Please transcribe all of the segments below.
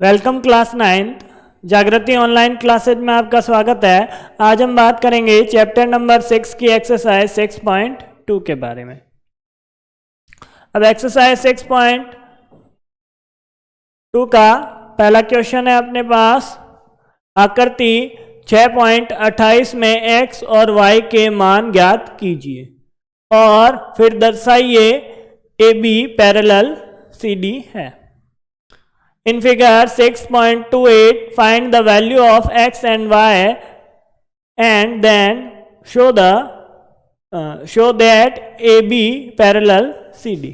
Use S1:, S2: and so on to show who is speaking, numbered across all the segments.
S1: Welcome class 9th जागृति online classes में आपका स्वागत है। आज हम बात करेंगे चैप्टर नंबर 6 की एक्सरसाइज 6.2 के बारे में। अब एक्सरसाइज 6.2 का पहला क्वेश्चन है अपने पास, आकृति 6.28 में x और y के मान ज्ञात कीजिए और फिर दर्शाइए AB पैरेलल CD है। In figure 6.28, find the value of x and y and then show that AB parallel CD।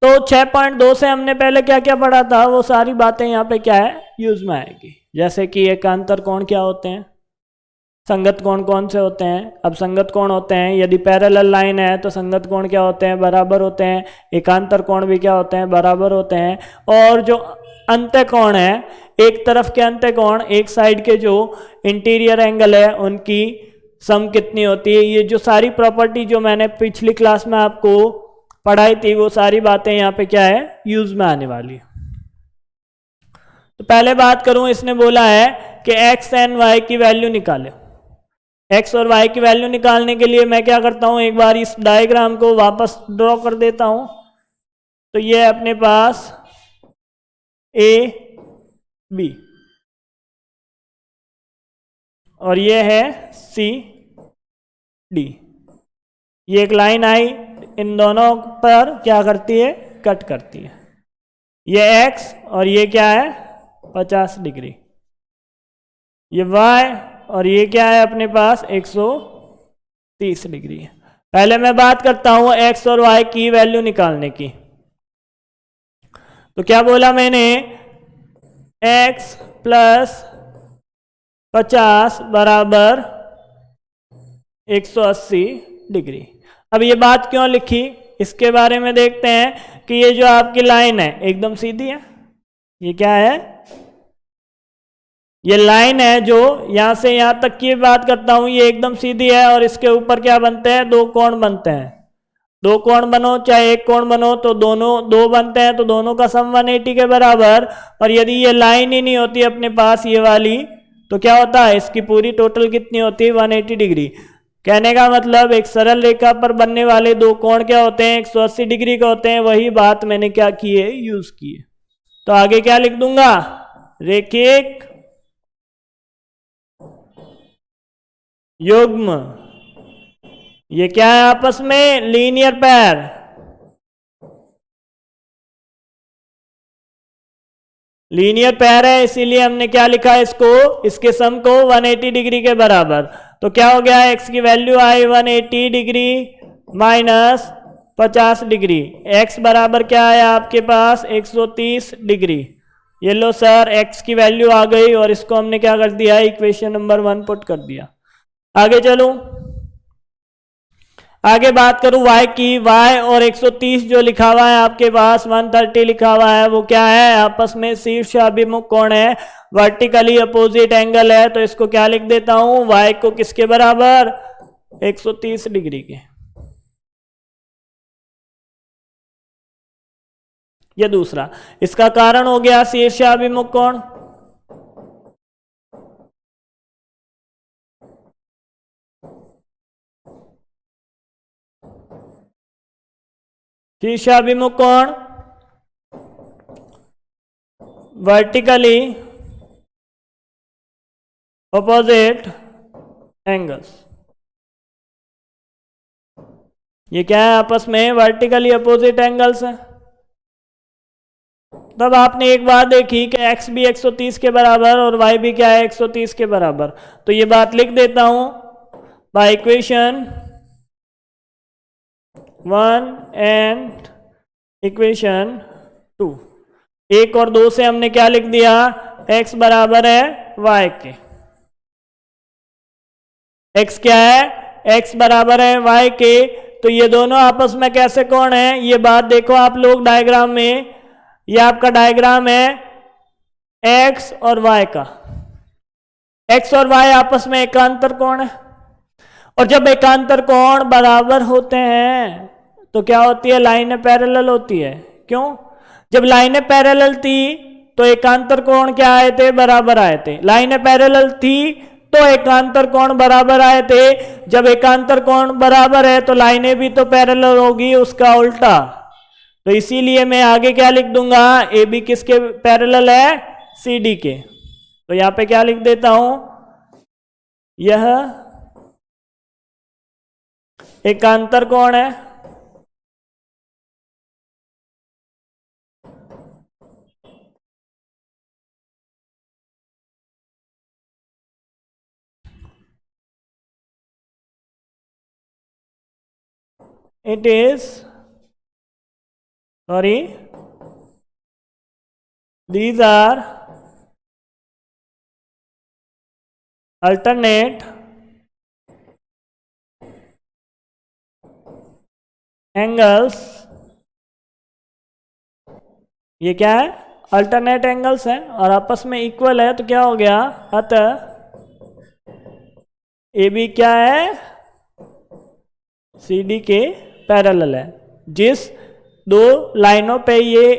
S1: तो 6.2 से हमने पहले क्या क्या पढ़ा था, वो सारी बातें यहाँ पे क्या है यूज में आएगी। जैसे कि एकांतर कोण क्या होते हैं, संगत कोण कौन से होते हैं। अब संगत कोण होते हैं, यदि पैरेलल लाइन है तो संगत कोण क्या होते हैं, बराबर होते हैं। एकांतर कोण भी क्या होते हैं, बराबर होते हैं। और जो अंत्य कोण है, एक तरफ के अंत्य कोण, एक साइड के जो इंटीरियर एंगल है उनकी सम कितनी होती है। ये जो सारी प्रॉपर्टी जो मैंने पिछली क्लास में आपको पढ़ाई थी, वो सारी बातें यहाँ पे क्या है यूज में आने वाली है। तो पहले बात करूं, इसने बोला है कि एक्स एंड वाई की वैल्यू निकाले। एक्स और वाई की वैल्यू निकालने के लिए मैं क्या करता हूं, एक बार इस डायग्राम को वापस ड्रॉ कर देता हूं। तो ये है अपने पास ए बी और ये है सी डी। ये एक लाइन आई, इन दोनों पर क्या करती है, कट करती है। ये एक्स और ये क्या है 50 डिग्री, ये वाई और ये क्या है अपने पास 130 डिग्री है। पहले मैं बात करता हूं x और y की वैल्यू निकालने की। तो क्या बोला मैंने, x प्लस 50 बराबर 180 डिग्री। अब ये बात क्यों लिखी, इसके बारे में देखते हैं कि ये जो आपकी लाइन है एकदम सीधी है। ये क्या है, ये लाइन है जो यहां से यहां तक की बात करता हूं, ये एकदम सीधी है और इसके ऊपर क्या बनते हैं, दो कोण बनते हैं। दो कोण बनो चाहे एक कोण बनो, तो दोनों दो बनते हैं, तो दोनों का सम 180 के बराबर। और यदि ये लाइन ही नहीं होती अपने पास ये वाली, तो क्या होता है, इसकी पूरी टोटल कितनी होती है 180 डिग्री। कहने का मतलब एक सरल रेखा पर बनने वाले दो कोण क्या होते हैं 180 डिग्री के होते हैं। वही बात मैंने क्या की है, यूज की है। तो आगे क्या लिख दूंगा, रेखिक युग्म। ये क्या है आपस में, लीनियर पैर। लीनियर पैर है, इसीलिए हमने क्या लिखा है इसको, इसके सम को 180 डिग्री के बराबर। तो क्या हो गया, x की वैल्यू आई 180 डिग्री माइनस 50 डिग्री। x बराबर क्या है आपके पास 130 डिग्री। ये लो सर, x की वैल्यू आ गई और इसको हमने क्या कर दिया, इक्वेशन नंबर 1 पुट कर दिया। आगे चलूं, आगे बात करूं y की। y और 130 जो लिखा हुआ है आपके पास 130 लिखा हुआ है, वो क्या है, आपस में शीर्ष अभिमुख कोण है, वर्टिकली अपोजिट एंगल है। तो इसको क्या लिख देता हूं, y को किसके बराबर 130 डिग्री के। ये दूसरा, इसका कारण हो गया शीर्ष अभिमुख कोण। शीर्षाभिमुख कोण वर्टिकली ऑपोजिट एंगल्स। ये क्या है, आपस में वर्टिकली अपोजिट एंगल्स है। तब आपने एक बात देखी कि x भी 130 के बराबर और y भी क्या है 130 के बराबर। तो ये बात लिख देता हूं, बाय इक्वेशन 1 एंड इक्वेशन 2। 1 और 2 से हमने क्या लिख दिया, x बराबर है y के। x क्या है, x बराबर है y के। तो ये दोनों आपस में कैसे कोण है, ये बात देखो आप लोग डायग्राम में। ये आपका डायग्राम है x और y का। x और y आपस में एकांतर कोण है, और जब एकांतर कोण बराबर होते हैं तो क्या होती है, लाइनें पैरेलल होती है। क्यों, जब लाइनें पैरेलल थी तो एकांतर कोण क्या आए थे, बराबर आए थे। लाइनें पैरेलल थी तो एकांतर कोण बराबर आए थे। जब एकांतर कोण बराबर है तो लाइनें भी तो पैरेलल होगी, उसका उल्टा। तो इसीलिए मैं आगे क्या लिख दूंगा, ए बी किसके पैरेलल है, सी डी के। तो यहां पे क्या लिख देता हूं, यह एकांतर कोण है, it is, sorry, these are alternate angles। ये क्या है, अल्टरनेट एंगल्स है और आपस में इक्वल है, तो क्या हो गया, अतः ए बी क्या है, सी डी के पैरेलल है। जिस दो लाइनों पे ये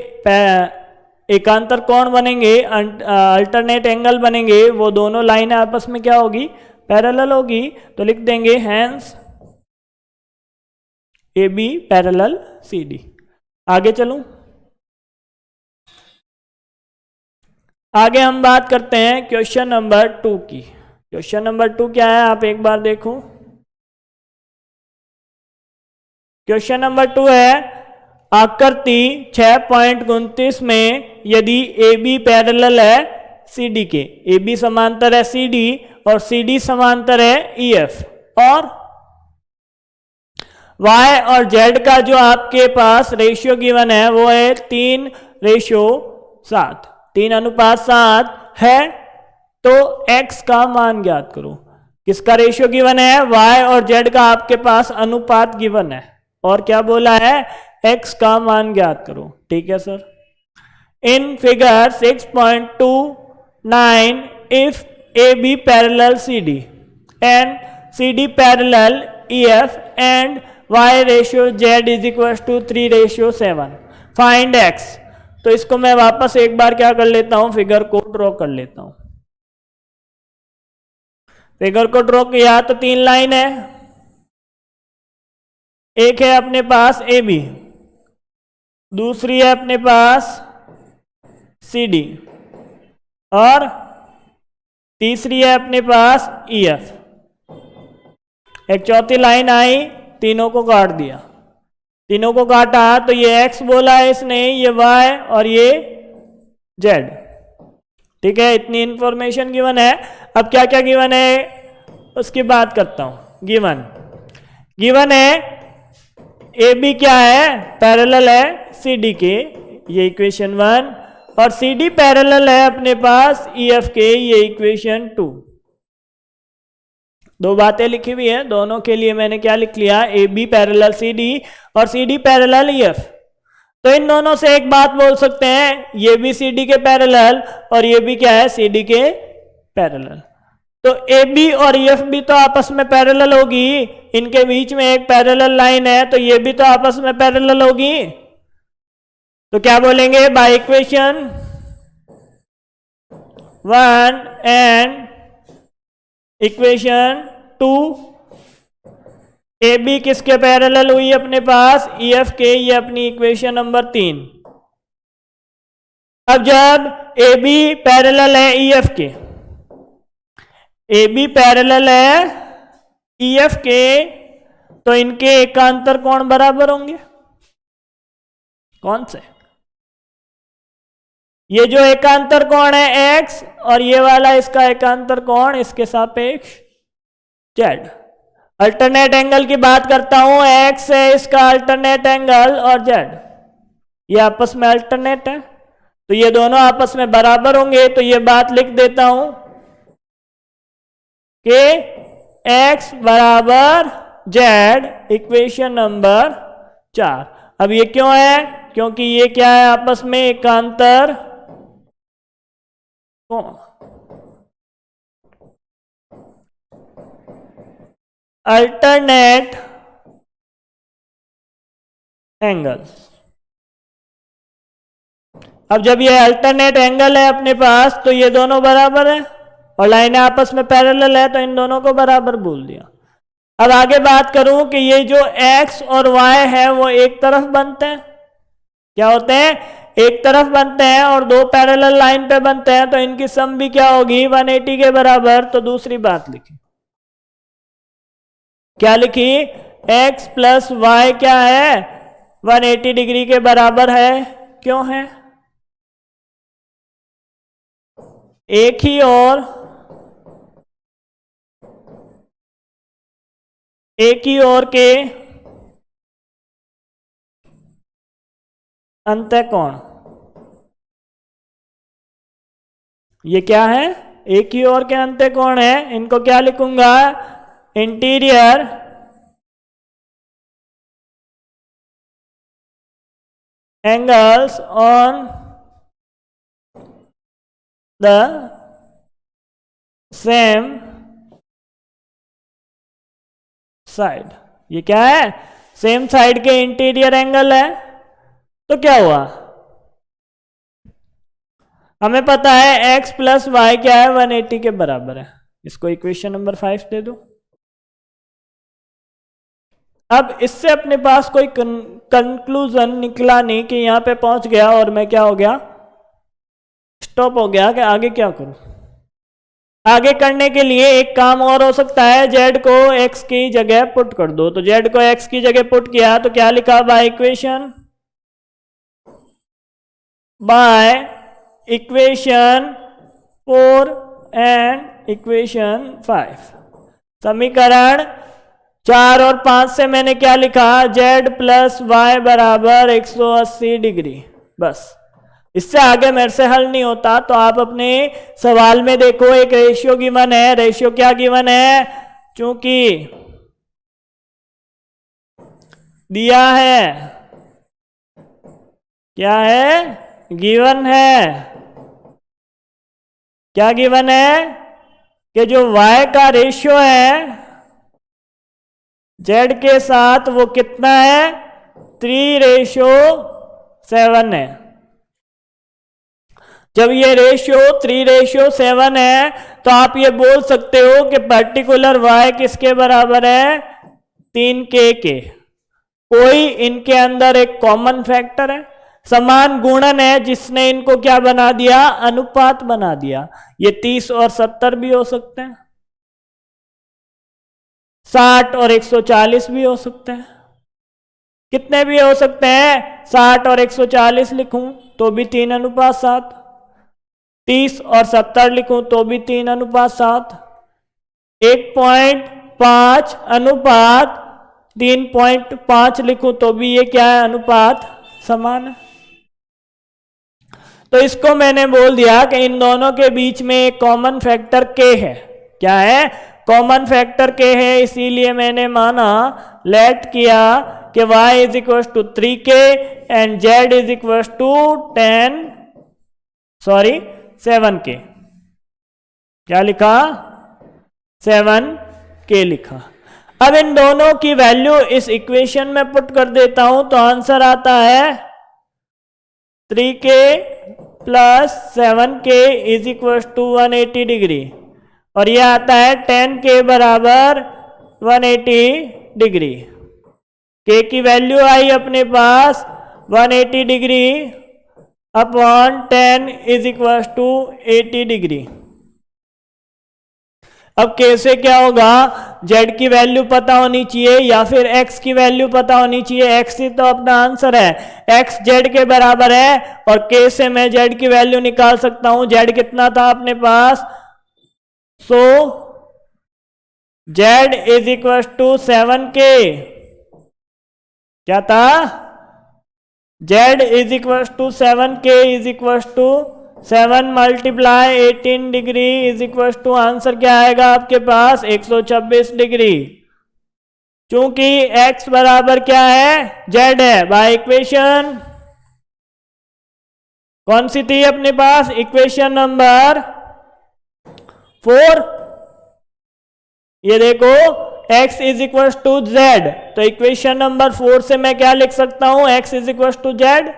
S1: एकांतर कोण बनेंगे, अल्टरनेट एंगल बनेंगे, वो दोनों लाइनें आपस में क्या होगी, पैरेलल होगी। तो लिख देंगे hence A B parallel C D. आगे चलूं, आगे हम बात करते हैं क्वेश्चन नंबर 2 की। क्वेश्चन नंबर 2 क्या है, आप एक बार देखो। क्वेश्चन नंबर 2 है, आकृति 6.29 में यदि ए बी पैरेलल है सी डी के, ए बी समांतर है सी डी और सी डी समांतर है ई एफ, और y और z का जो आपके पास रेशियो गिवन है वो है 3:7, 3:7 है। तो x का मान ज्ञात करो। किसका रेशियो गिवन है, y और z का आपके पास अनुपात गिवन है, और क्या बोला है, x का मान ज्ञात करो। ठीक है sir. In figure 6.29 if A B parallel C D and C D parallel E F and y ratio z is equal to 3:7, find x। तो इसको मैं वापस एक बार क्या कर लेता हूं, फिगर को ड्रॉ कर लेता हूं। फिगर को ड्रॉ किया तो 3 लाइन है, एक है अपने पास ए बी, दूसरी है अपने पास सी डी, और तीसरी है अपने पास ई एफ। एक चौथी लाइन आई, तीनों को काट दिया। तीनों को काटा तो ये x बोला है इसने, ये y और ये z। ठीक है, इतनी इंफॉर्मेशन गिवन है। अब क्या क्या गिवन है उसकी बात करता हूं। गिवन है ए बी क्या है, पैरेलल है सी डी के, ये इक्वेशन 1, और सी डी पैरेलल है अपने पास ई एफ के, ये इक्वेशन 2। दो बातें लिखी हुई है, दोनों के लिए मैंने क्या लिख लिया, A B parallel C D और C D parallel E F. तो इन दोनों से एक बात बोल सकते हैं, ये भी सी डी के पैरेलल और ये भी क्या है, सी डी के पैरेलल। तो ए बी और ई एफ भी तो आपस में पैरेलल होगी, इनके बीच में एक पैरेलल लाइन है, तो ये भी तो आपस में पैरेलल होगी। तो क्या बोलेंगे, by equation 1 and equation 2 A B किसके पैरेलल हुई अपने पास, ई एफ के, ये अपनी इक्वेशन नंबर 3। अब जब ए बी पैरेलल है ई एफ के, ए बी पैरेलल है ई एफ के, तो इनके एकांतर कोण बराबर होंगे। कौन से, ये जो एकांतर कोण है x और ये वाला इसका एकांतर कोण इसके सापेक्ष z। अल्टरनेट एंगल की बात करता हूं, x है इसका अल्टरनेट एंगल और z ये आपस में अल्टरनेट है, तो ये दोनों आपस में बराबर होंगे। तो ये बात लिख देता हूं कि x बराबर z, इक्वेशन नंबर 4। अब ये क्यों है, क्योंकि ये क्या है, आपस में एकांतर कोण, अल्टरनेट एंगल्स। अब जब ये अल्टरनेट एंगल है अपने पास तो ये दोनों बराबर है और लाइनें आपस में पैरेलल है, तो इन दोनों को बराबर बोल दिया। अब आगे बात करूं कि ये जो x और y है वो एक तरफ बनते हैं, क्या होते हैं, एक तरफ बनते हैं और दो पैरेलल लाइन पे बनते हैं, तो इनकी सम भी क्या होगी 180 के बराबर। तो दूसरी बात लिखी, क्या लिखी, x प्लस वाई क्या है 180 डिग्री के बराबर है। क्यों है, एक ही और के अंतःकोण, ये क्या है, एक ही और के अंतःकोण है, इनको क्या लिखूंगा, interior angles on the same side. ये क्या है, सेम साइड के इंटीरियर एंगल है। तो क्या हुआ, हमें पता है x प्लस वाई क्या है 180 के बराबर है। इसको इक्वेशन नंबर 5 दे दो। अब इससे अपने पास कोई कंक्लूजन निकला नहीं कि यहां पे पहुंच गया और मैं क्या हो गया, स्टॉप हो गया कि आगे क्या करूं। आगे करने के लिए एक काम और हो सकता है, z को x की जगह पुट कर दो। तो z को x की जगह पुट किया तो क्या लिखा, by equation equation 4 and equation 5, समीकरण 4 और 5 से मैंने क्या लिखा, z प्लस वाई बराबर 180 डिग्री। बस, इससे आगे मेरे से हल नहीं होता। तो आप अपने सवाल में देखो, एक रेशियो गिवन है। रेशियो क्या गिवन है, चूंकि दिया है, क्या है, गिवन है, क्या गिवन है कि जो y का रेशियो है z के साथ वो कितना है, 3:7 है। जब ये रेशियो 3:7 है तो आप ये बोल सकते हो कि पर्टिकुलर y किसके बराबर है, 3k के। कोई इनके अंदर एक कॉमन फैक्टर है, समान गुणन है, जिसने इनको क्या बना दिया, अनुपात बना दिया। ये 30 और 70 भी हो सकते हैं, 60 और 140 भी हो सकते हैं। कितने भी हो सकते हैं, 60 और 140 लिखूं तो भी 3:7, 30 और 70 लिखूं तो भी 3:7, 1.5 अनुपात 3.5 लिखूं तो भी ये क्या है, अनुपात समान है। तो इसको मैंने बोल दिया कि इन दोनों के बीच में एक कॉमन फैक्टर k है। क्या है, कॉमन फैक्टर k है, इसीलिए मैंने माना, लेट किया कि y is equal to 3k and z is equal to 7k। क्या लिखा, 7k लिखा। अब इन दोनों की वैल्यू इस इक्वेशन में पुट कर देता हूं तो आंसर आता है 3k plus 7k is equal to 180 degree, और यह आता है 10k बराबर 180 डिग्री। k की वैल्यू आई अपने पास 180 degree upon 10 is equal to 80 degree. अब कैसे क्या होगा, z की वैल्यू पता होनी चाहिए या फिर x की वैल्यू पता होनी चाहिए। x ही तो अपना आंसर है, x z के बराबर है और k से मैं z की वैल्यू निकाल सकता हूं। z कितना था अपने पास, सो z is equal to 7k। क्या था, z is equal to 7k is equal to 7 multiply 18 degree is equal to, answer क्या आएगा आपके पास, 126 डिग्री। चूंकि x बराबर क्या है, z है, बाय इक्वेशन कौन सी थी अपने पास, इक्वेशन नंबर 4। ये देखो x is equal to z, तो इक्वेशन नंबर 4 से मैं क्या लिख सकता हूं, x is equal to z।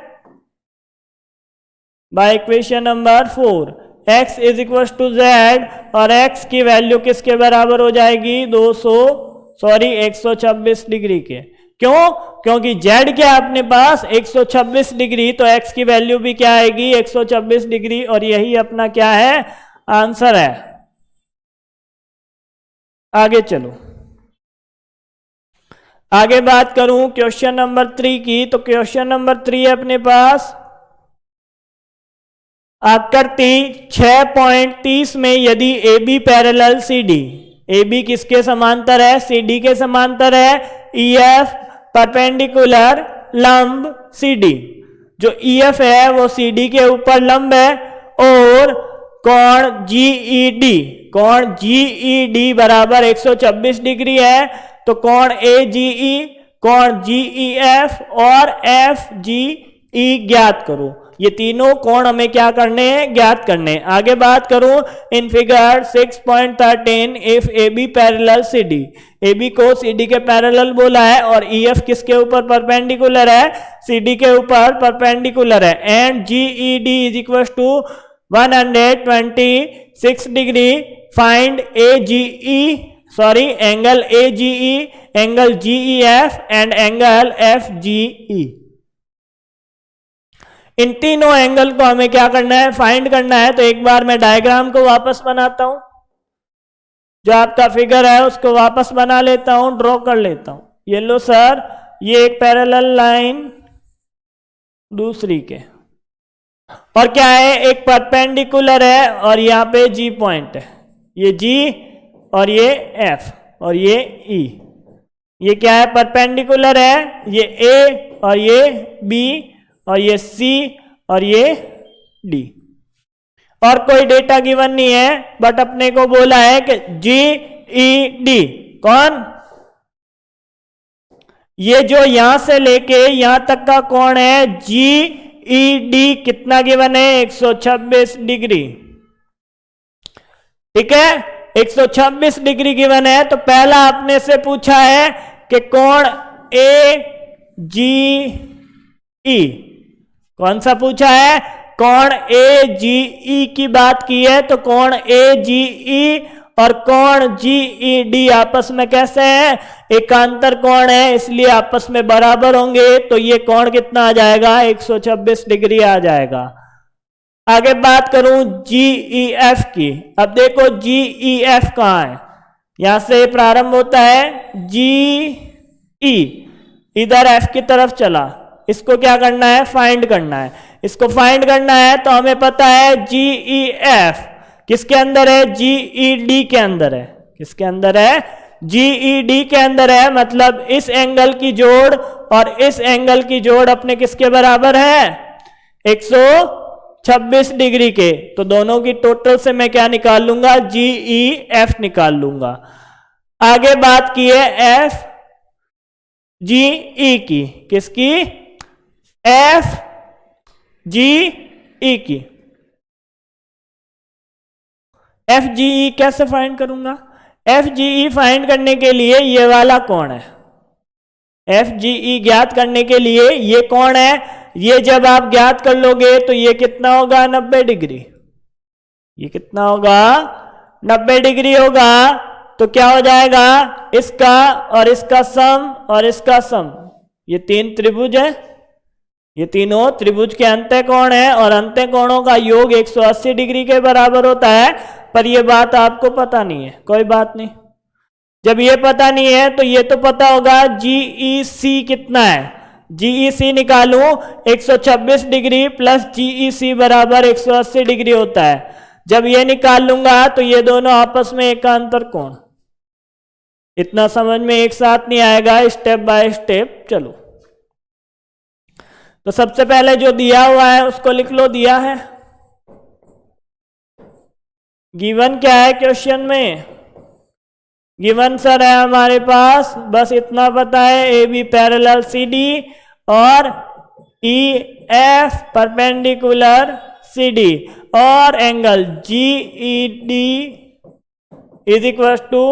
S1: By equation number 4, x is equal to Z और x की वैल्यू किसके बराबर हो जाएगी 126 डिग्री के। क्यों? क्योंकि z क्या है अपने पास 126 डिग्री, तो x की वैल्यू भी क्या आएगी 126 डिग्री, और यही अपना क्या है आंसर है। आगे चलो, आगे बात करूं क्वेश्चन नंबर 3 की, तो क्वेश्चन नंबर 3 है अपने पास आकृति 6.30 में यदि A B parallel C D, A B किसके समांतर है सी डी के समांतर है, ई एफ परपेंडिकुलर लंब सी डी, जो ई एफ है वो सी डी के ऊपर लंब है, और कोण जी ई डी बराबर 126 डिग्री है, तो कोण ए जी ई, कोण जी ई एफ और एफ जी ई ज्ञात करो। ये तीनों कोण हमें क्या करने हैं ज्ञात करने हैं। आगे बात करूं in figure 6.13 if A B parallel C D, A B को सी डी के पैरेलल बोला है और ई एफ किसके ऊपर परपेंडिकुलर है सी डी के ऊपर परपेंडिकुलर है, and G E D is equal to 126 degree, find A G E angle A G E, angle G E F and angle F G E. इन तीनों angle को हमें क्या करना है फाइंड करना है। तो एक बार मैं डायग्राम को वापस बनाता हूं, जो आपका फिगर है उसको वापस बना लेता हूं, ड्रॉ कर लेता हूं। ये लो सर, ये एक पैरेलल लाइन दूसरी के, और क्या है एक परपेंडिकुलर है और यहाँ पे जी पॉइंट है, ये जी और ये एफ और ये ई, ये क्या है परपेंडिकुलर है, ये ए और ये बी और ये सी और ये डी, और कोई डेटा गिवन नहीं है, बट अपने को बोला है कि जी ई डी कौन, ये जो यहां से लेके यहां तक का कोण है जी ई डी कितना गिवन है 126 डिग्री, ठीक है 126 डिग्री गिवन है। तो पहला आपने से पूछा है कि कोण ए जी ई, कौन सा पूछा है कोण ए जी ई की बात की है, तो कोण ए जी ई और कोण जी ई डी आपस में कैसे हैं एकांतर कोण है, इसलिए आपस में बराबर होंगे, तो ये कोण कितना आ जाएगा 126 डिग्री आ जाएगा। आगे बात करूं जी ई एफ की, अब देखो जी ई एफ कहां है, यहां से प्रारंभ होता है जी ई, इधर एफ की तरफ चला, इसको क्या करना है फाइंड करना है, इसको फाइंड करना है तो हमें पता है जी ई एफ किसके अंदर है जी ई डी के अंदर है, किसके अंदर है जी ई डी के अंदर है, मतलब इस एंगल की जोड़ और इस एंगल की जोड़ अपने किसके बराबर है 126 डिग्री के, तो दोनों की टोटल से मैं क्या निकाल लूंगा जी ई एफ निकाल लूंगा। आगे बात की है एफ जी ई की, किसकी एफ जी ई की, एफ जी ई कैसे फाइंड करूंगा, एफ जी ई फाइंड करने के लिए ये वाला कौन है, एफ जी ई ज्ञात करने के लिए ये कौन है, ये जब आप ज्ञात कर लोगे तो ये कितना होगा 90 डिग्री, ये कितना होगा 90 डिग्री होगा, तो क्या हो जाएगा इसका और इसका सम और इसका सम, ये तीन त्रिभुज है, ये तीनों त्रिभुज के अंत्य कोण है और अंत्य कोणों का योग 180 डिग्री के बराबर होता है, पर ये बात आपको पता नहीं है, कोई बात नहीं, जब ये पता नहीं है तो ये तो पता होगा जी ई सी कितना है, जी ई सी निकालूं 126 डिग्री प्लस जी ई सी बराबर 180 डिग्री होता है, जब ये निकाल लूंगा तो ये दोनों आपस में एकांतर कोण, इतना समझ में एक साथ नहीं आएगा, स्टेप बाय स्टेप चलो। तो सबसे पहले जो दिया हुआ है उसको लिख लो, दिया है गिवन क्या है क्वेश्चन में, गिवन सर है हमारे पास बस इतना पता है A B parallel C D और E F perpendicular C D और angle G E D is equal to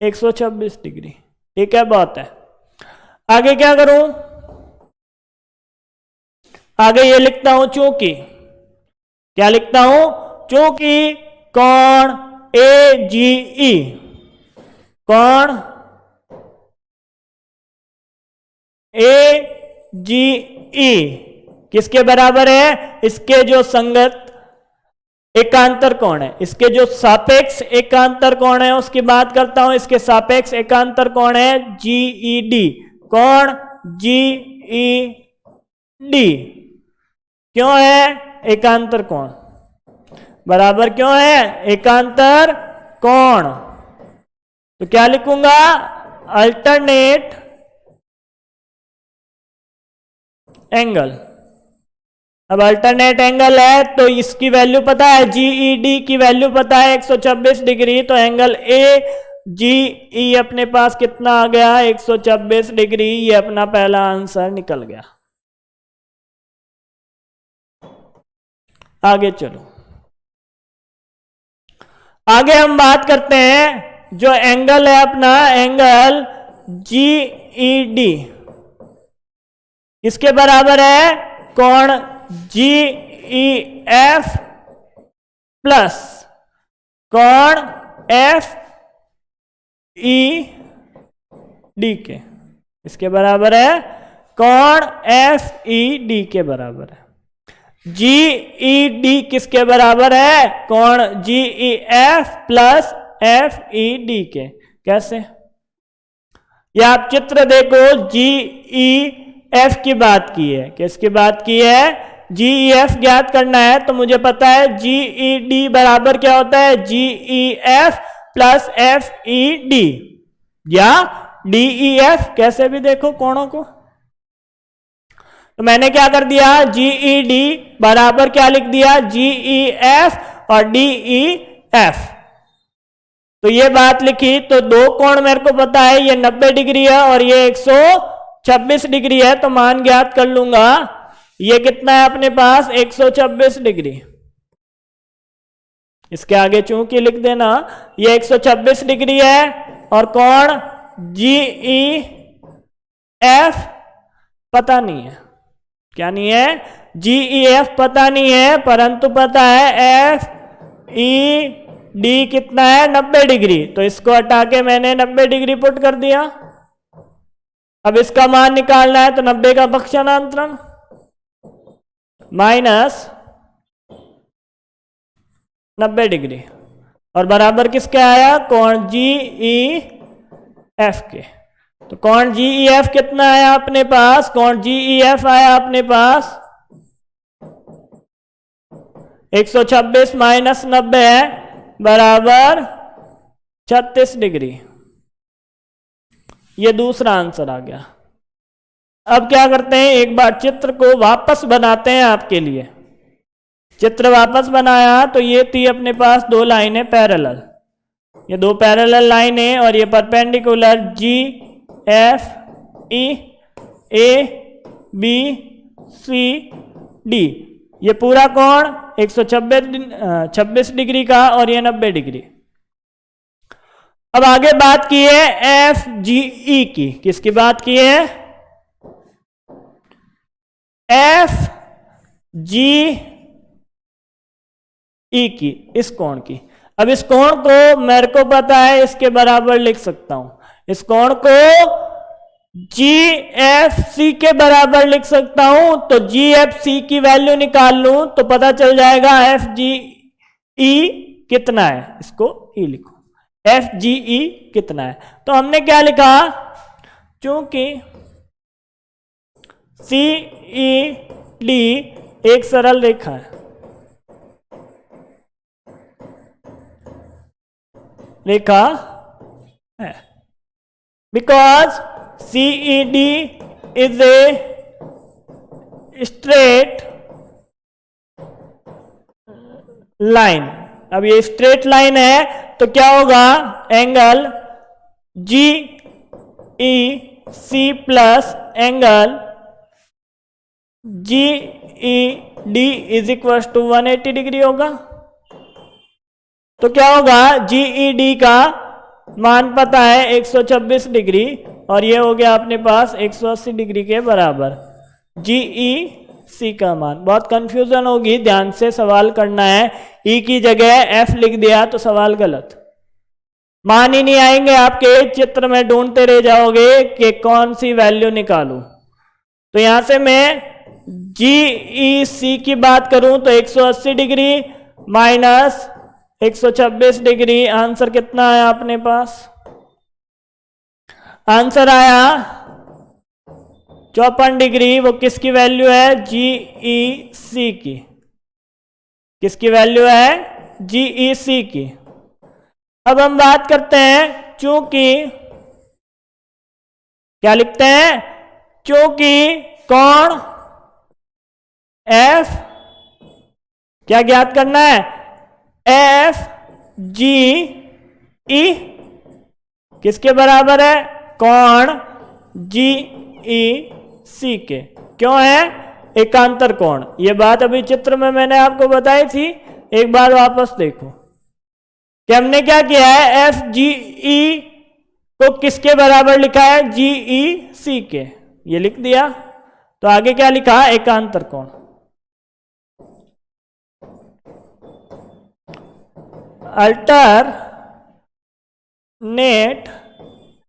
S1: 126 degree, ठीक है बहुत है। आगे क्या करूं, आगे ये लिखता हूं चूंकि, क्या लिखता हूं, चूंकि कोण AGE, कोण AGE किसके बराबर है, इसके जो संगत एकांतर कोण है, इसके जो सापेक्ष एकांतर कोण है उसकी बात करता हूं। इसके सापेक्ष एकांतर कोण है GED, कोण GED क्यों है, एकांतर कोण बराबर क्यों है, एकांतर कोण। तो क्या लिखूंगा, अल्टरनेट एंगल। अब अल्टरनेट एंगल है तो इसकी वैल्यू पता है, GED की वैल्यू पता है 126 डिग्री, तो एंगल AGE अपने पास कितना आ गया, 126 डिग्री। ये अपना पहला आंसर निकल गया। आगे चलो, आगे हम बात करते हैं जो एंगल है अपना, एंगल GED किसके बराबर है, कोण GEF प्लस कोण FED के, इसके बराबर है, कोण FED के बराबर है। GED किसके बराबर है, कोण GEF प्लस FED के। कैसे, ये आप चित्र देखो, GEF की बात की है, किसकी बात की है, GEF ज्ञात करना है। तो मुझे पता है GED बराबर क्या होता है, GEF प्लस FED या DEF, कैसे भी देखो कोणों को। तो मैंने क्या कर दिया, GED बराबर क्या लिख दिया, GEF और DEF। तो ये बात लिखी, तो दो कोण मेरे को पता है, ये 90 डिग्री है और ये 126 डिग्री है, तो मान ज्ञात कर लूंगा। ये कितना है अपने पास, 126 डिग्री। इसके आगे चूंकि लिख देना, ये 126 डिग्री है और कोण GEF पता नहीं है, क्या नहीं है, GEF पता नहीं है, परंतु पता है FED कितना है, 90 डिग्री। तो इसको हटा के मैंने 90 डिग्री पुट कर दिया। अब इसका मान निकालना है, तो 90 का पक्षांतरण माइनस 90 डिग्री और बराबर किसके आया, कोण GEF के। तो कोण GEF कितना आया अपने पास, कोण GEF आया अपने पास 126 माइनस 90 है बराबर 36 डिग्री। ये दूसरा आंसर आ गया। अब क्या करते हैं, एक बार चित्र को वापस बनाते हैं आपके लिए। चित्र वापस बनाया तो ये थी अपने पास दो लाइनें पैरेलल, ये दो पैरेलल लाइनें और ये परपेंडिकुलर GFE ABCD। ये पूरा कोण 126 डिग्री का और ये 90 डिग्री। अब आगे बात की है FGE की, किसकी बात की है, FGE की, इस कोण की। अब इस कोण को मेरे को पता है, इसके बराबर लिख सकता हूं, इस कोण को GFC के बराबर लिख सकता हूं। तो GFC की वैल्यू निकाल लूं तो पता चल जाएगा FGE कितना है, इसको E लिखो, FGE कितना है। तो हमने क्या लिखा, चूंकि CED एक सरल रेखा है, रेखा है, because CED is a straight line. अब ये स्ट्रेट लाइन है तो क्या होगा, angle GEC plus angle GED is equal to 180 degree होगा। तो क्या होगा, GED का मान पता है 126 डिग्री और ये हो गया अपने पास 180 डिग्री के बराबर। GEC सी का मान। बहुत कंफ्यूजन होगी, ध्यान से सवाल करना है। ई की जगह एफ लिख दिया तो सवाल गलत, मान ही नहीं आएंगे आपके, चित्र में ढूंढते रह जाओगे कि कौन सी वैल्यू निकालूं। तो यहां से मैं जी ई सी की बात करूं तो 180 डिग्री माइनस 126 डिग्री, आंसर कितना आया अपने पास? आंसर आया 54 डिग्री। वो किसकी वैल्यू है? जी ई सी की। किसकी वैल्यू है? जी ई सी की। अब हम बात करते हैं चूंकि, क्या लिखते हैं? चूंकि कोण एफ, क्या ज्ञात करना है? एफ जी ई किसके बराबर है? कोण जी ई सी के। क्यों है? एकांतर कोण। ये बात अभी चित्र में मैंने आपको बताई थी, एक बार वापस देखो कि हमने क्या किया है, एफ जी ई को किसके बराबर लिखा है? जी ई सी के, ये लिख दिया। तो आगे क्या लिखा? एकांतर कोण। अल्टरनेट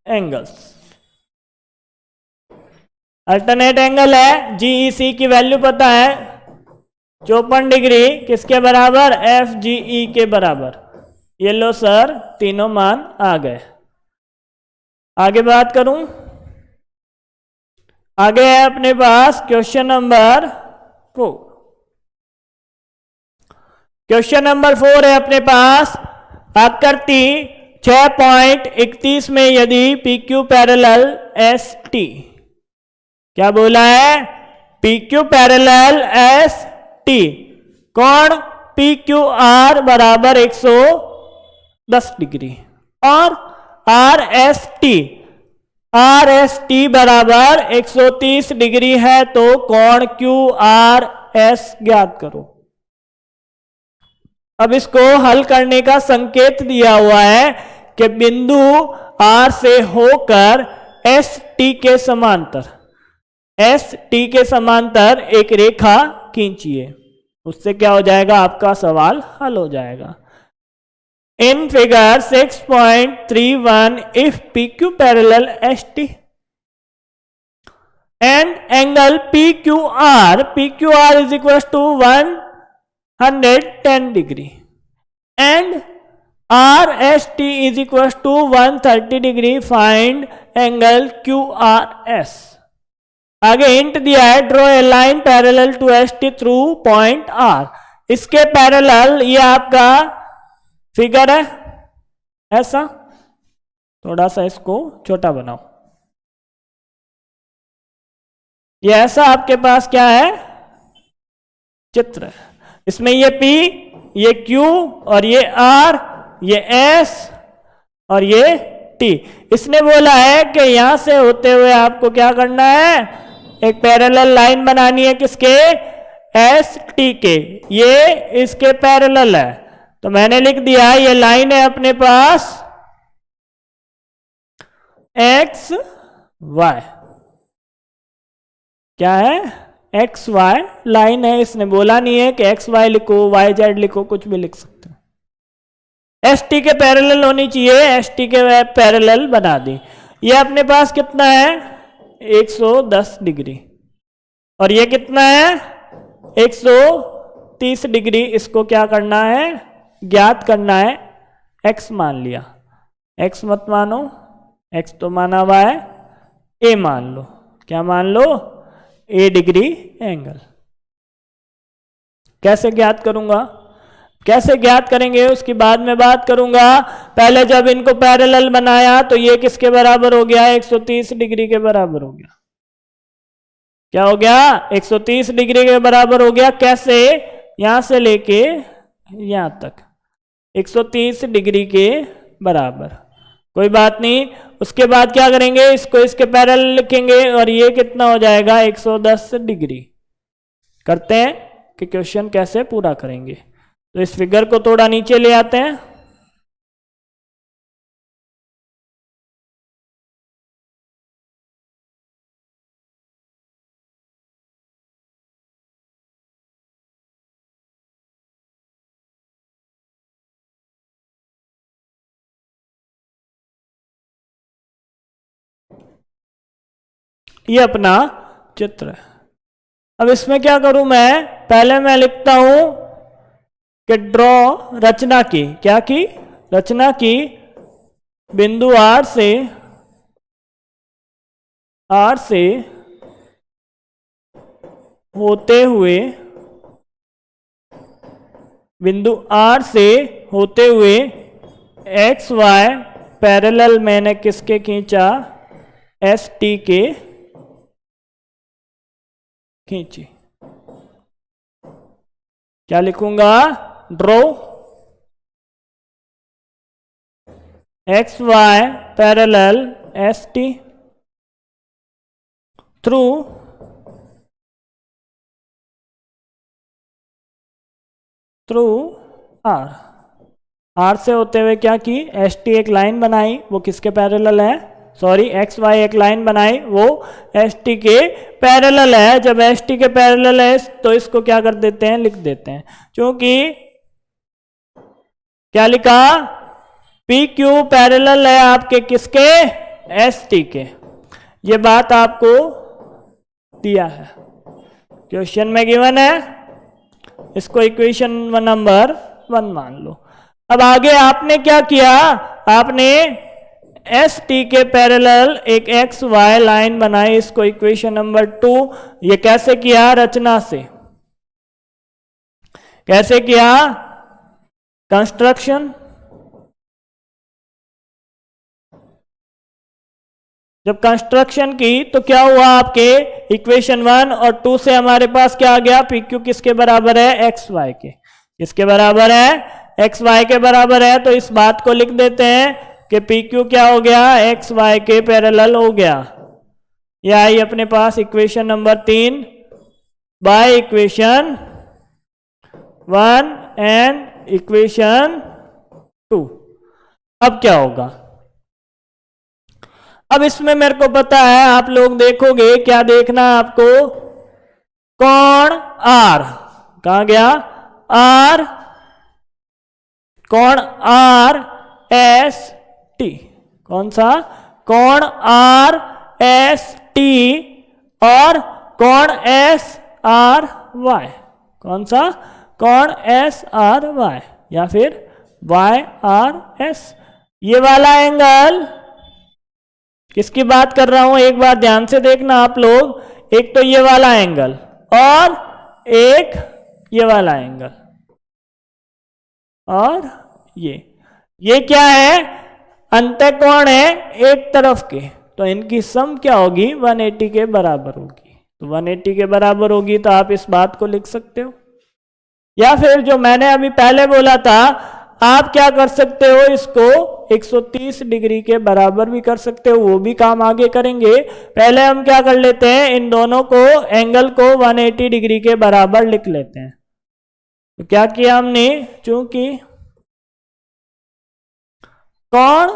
S1: एंगल्स, अल्टरनेट एंगल है, जी ई सी की वैल्यू पता है 54 डिग्री, किसके बराबर? एफ जी ई के बराबर। ये लो सर, तीनों मान आ गए। आगे बात करूं, आगे है अपने पास क्वेश्चन नंबर 4। क्वेश्चन नंबर 4 है अपने पास, आकृति 6.31 में यदि P Q parallel S T, क्या बोला है? P Q parallel S T, कोण पी क्यू आर बराबर 110 डिग्री और आर एस टी बराबर 130 डिग्री है, तो कोण क्यू आर एस ज्ञात करो। अब इसको हल करने का संकेत दिया हुआ है कि बिंदु आर से होकर एस टी के समांतर, एस टी के समांतर एक रेखा खींचिए। उससे क्या हो जाएगा? आपका सवाल हल हो जाएगा। In figure 6.31 if P Q parallel S T and angle P Q R is equal to 110 degree and R S T is equal to 130 degree, find angle Q R S. आगे हिंट दिया है, draw a line parallel to S T through point R. इसके parallel ये आपका figure है ऐसा, थोड़ा सा इसको छोटा बनाओ। ये ऐसा आपके पास क्या है? चित्र। इसमें ये P, ये Q और ये R, ये S और ये T। इसने बोला है कि यहां से होते हुए आपको क्या करना है? एक पैरेलल लाइन बनानी है, किसके? एस टी के। ये इसके पैरेलल है, तो मैंने लिख दिया ये लाइन है अपने पास एक्स वाई। क्या है? एक्स वाई लाइन है। इसने बोला नहीं है कि एक्स वाई लिखो, वाई जेड लिखो, कुछ भी लिख सकते हो। एस टी के पैरेलल होनी चाहिए, एस टी के पैरेलल बना दी। ये अपने पास कितना है? 110 डिग्री और ये कितना है? 130 डिग्री। इसको क्या करना है? ज्ञात करना है। एक्स मान लिया, एक्स मत मानो, एक्स तो माना हुआ है, ए मान लो। क्या मान लो? ए डिग्री एंगल। कैसे ज्ञात करूंगा? कैसे ज्ञात करेंगे उसकी बाद में बात करूंगा। पहले जब इनको पैरेलल बनाया तो ये किसके बराबर हो गया? 130 डिग्री के बराबर हो गया। क्या हो गया? 130 डिग्री के बराबर हो गया। कैसे? यहां से लेके यहां तक 130 डिग्री के बराबर। कोई बात नहीं, उसके बाद क्या करेंगे? इसको इसके पैरेलल लिखेंगे और ये कितना हो जाएगा? 110 डिग्री। करते हैं कि क्वेश्चन कैसे पूरा करेंगे। तो इस फिगर को थोड़ा नीचे ले आते हैं। ये अपना चित्र है। अब इसमें क्या करूं मैं, पहले मैं लिखता हूं कि ड्रॉ रचना की, क्या की, रचना की बिंदु R से होते हुए, बिंदु R से होते हुए एक्स वाई पैरेलल मैंने किसके खींचा, एस टी के खींची। क्या लिखूंगा, draw X Y parallel S T through R से होते हुए क्या की, एस टी एक लाइन बनाई, वो किसके पैरेलल है, सॉरी एक्स वाई एक लाइन बनाई, वो एस टी के पैरेलल है। जब एस टी के पैरेलल है तो इसको क्या कर देते हैं, लिख देते हैं, क्योंकि क्या लिखा, पी क्यू पैरेलल है आपके किसके, एस टी के। ये बात आपको दिया है, क्वेश्चन में गिवन है, इसको इक्वेशन नंबर 1 मान लो। अब आगे आपने क्या किया, आपने एस टी के पैरेलल एक एक्स वाई लाइन बनाई, इसको इक्वेशन नंबर 2। ये कैसे किया, रचना से। कैसे किया, कंस्ट्रक्शन। जब कंस्ट्रक्शन की तो क्या हुआ, आपके इक्वेशन 1 और 2 से हमारे पास क्या आ गया, पी क्यू किसके बराबर है, एक्स वाई के। किसके बराबर है, एक्स वाई के बराबर है। तो इस बात को लिख देते हैं कि पी क्यू क्या हो गया, एक्स वाई के पैरेलल हो गया। यह आई अपने पास equation number 3 by equation 1 and equation 2। अब क्या होगा, अब इसमें मेरे को पता है, आप लोग देखोगे, क्या देखना है आपको, कोण आर, कहां गया, आर, कोण आर एस टी, कौन सा, कोण आर एस टी और कोण एस आर वाई, कौन सा, कोण एस आर वाई या फिर वाई आर एस। ये वाला एंगल, किसकी बात कर रहा हूं, एक बार ध्यान से देखना आप लोग, एक तो ये वाला एंगल और एक ये वाला एंगल और ये क्या है, अंतःकोण है एक तरफ के, तो इनकी सम क्या होगी, 180 के बराबर होगी। तो 180 के बराबर होगी तो आप इस बात को लिख सकते हो। या फिर जो मैंने अभी पहले बोला था, आप क्या कर सकते हो, इसको 130 डिग्री के बराबर भी कर सकते हो, वो भी काम आगे करेंगे। पहले हम क्या कर लेते हैं, इन दोनों को, एंगल को 180 डिग्री के बराबर लिख लेते हैं। तो क्या किया हमने, चूंकि कोण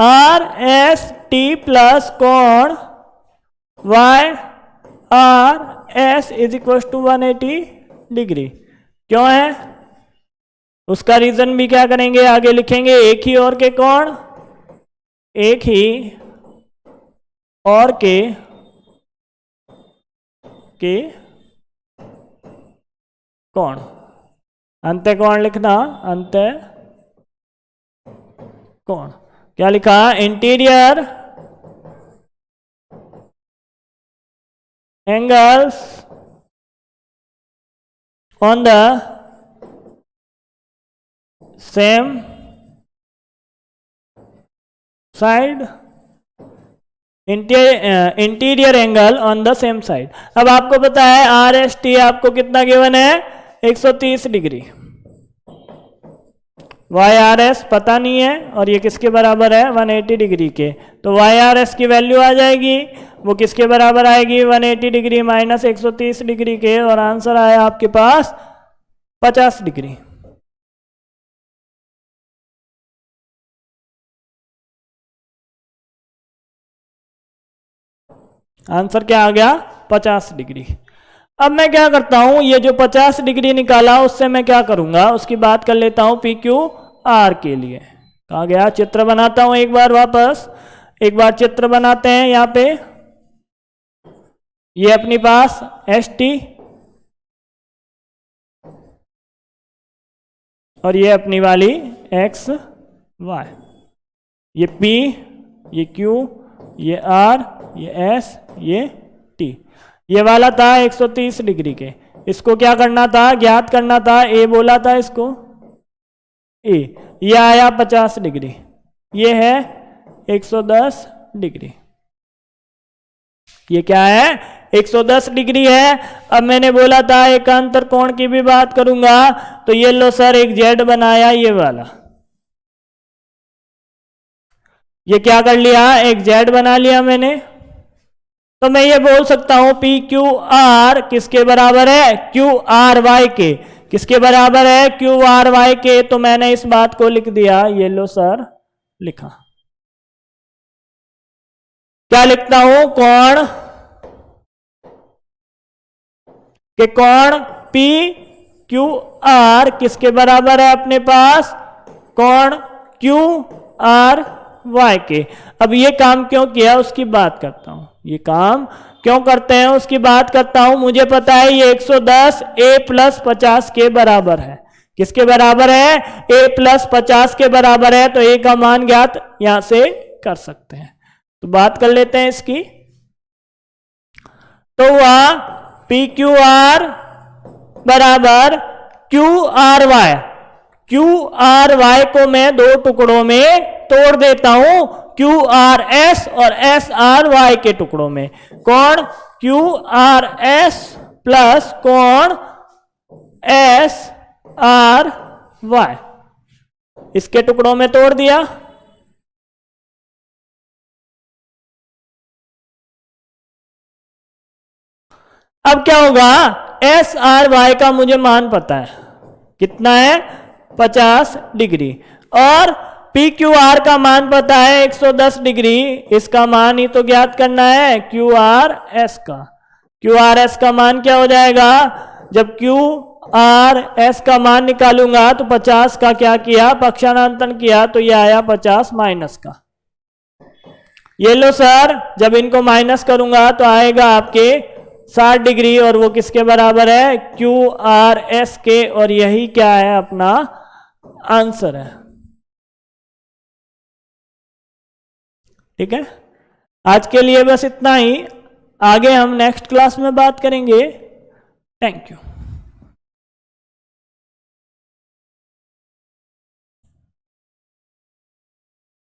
S1: आर एस टी प्लस कोण Y R S is equal to 180 degree, क्यों है, उसका रीजन भी क्या करेंगे, आगे लिखेंगे। एक ही और के कोण, एक ही और के कोण, अंतःकोण लिखना, अंतःकोण। क्या लिखा, interior angles on the same side, interior angle on the same side. अब आपको पता है आर एस टी आपको कितना गिवन है, 130 डिग्री। वाई आर एस पता नहीं है और ये किसके बराबर है, 180 डिग्री के। तो वाई आर एस की वैल्यू आ जाएगी, वो किसके बराबर आएगी, 180 डिग्री माइनस 130 डिग्री के, और आंसर आया आपके पास 50 डिग्री। आंसर क्या आ गया, 50 डिग्री। अब मैं क्या करता हूं, ये जो 50 डिग्री निकाला उससे मैं क्या करूंगा, उसकी बात कर लेता हूं पी क्यू आर के लिए। कहा गया, चित्र बनाता हूं एक बार वापस, एक बार चित्र बनाते हैं यहाँ पे। ये अपनी पास एस टी और ये अपनी वाली एक्स वाई, ये P, ये Q, ये R, ये S, ये T। ये वाला था 130 डिग्री के, इसको क्या करना था, ज्ञात करना था। A बोला था इसको A, ये आया 50 डिग्री, ये है 110 डिग्री। ये क्या है, 110 डिग्री है। अब मैंने बोला था एकांतर कोण की भी बात करूंगा, तो ये लो सर एक जेड बनाया ये वाला, ये क्या कर लिया, एक जेड बना लिया मैंने। तो मैं ये बोल सकता हूं पी क्यू आर किसके बराबर है, क्यू आर वाई के। किसके बराबर है, क्यू आर वाई के। तो मैंने इस बात को लिख दिया, ये लो सर लिखा। क्या लिखता हूं, कोण के कोण पी क्यू आर किसके बराबर है अपने पास, कोण क्यू आर वाई के। अब ये काम क्यों किया उसकी बात करता हूं, ये काम क्यों करते हैं उसकी बात करता हूं। मुझे पता है ये 110 a प्लस 50 के बराबर है। किसके बराबर है, a प्लस 50 के बराबर है। तो a का मान ज्ञात यहां से कर सकते हैं। तो बात कर लेते हैं इसकी। तो वह पी क्यू आर बराबर Q R Y, Q R Y को मैं दो टुकड़ों में तोड़ देता हूं, क्यू आर एस और एस आर वाई के टुकड़ों में। कोण क्यू आर एस प्लस कोण एस आर वाई, इसके टुकड़ों में तोड़ दिया। अब क्या होगा, एस आर वाई का मुझे मान पता है, कितना है 50 डिग्री, और पी क्यू आर का मान पता है 110 डिग्री। इसका मान ही तो ज्ञात करना है क्यू आर एस का। क्यू आर एस का मान क्या हो जाएगा, जब क्यू आर एस का मान निकालूंगा तो 50 का क्या किया, पक्षांतरण किया, तो ये आया 50 माइनस का। ये लो सर, जब इनको माइनस करूंगा तो आएगा आपके 60 डिग्री, और वो किसके बराबर है, क्यू आर एस के। और यही क्या है, अपना आंसर है। ठीक है, आज के लिए बस इतना ही। आगे हम नेक्स्ट क्लास में बात करेंगे। Thank you.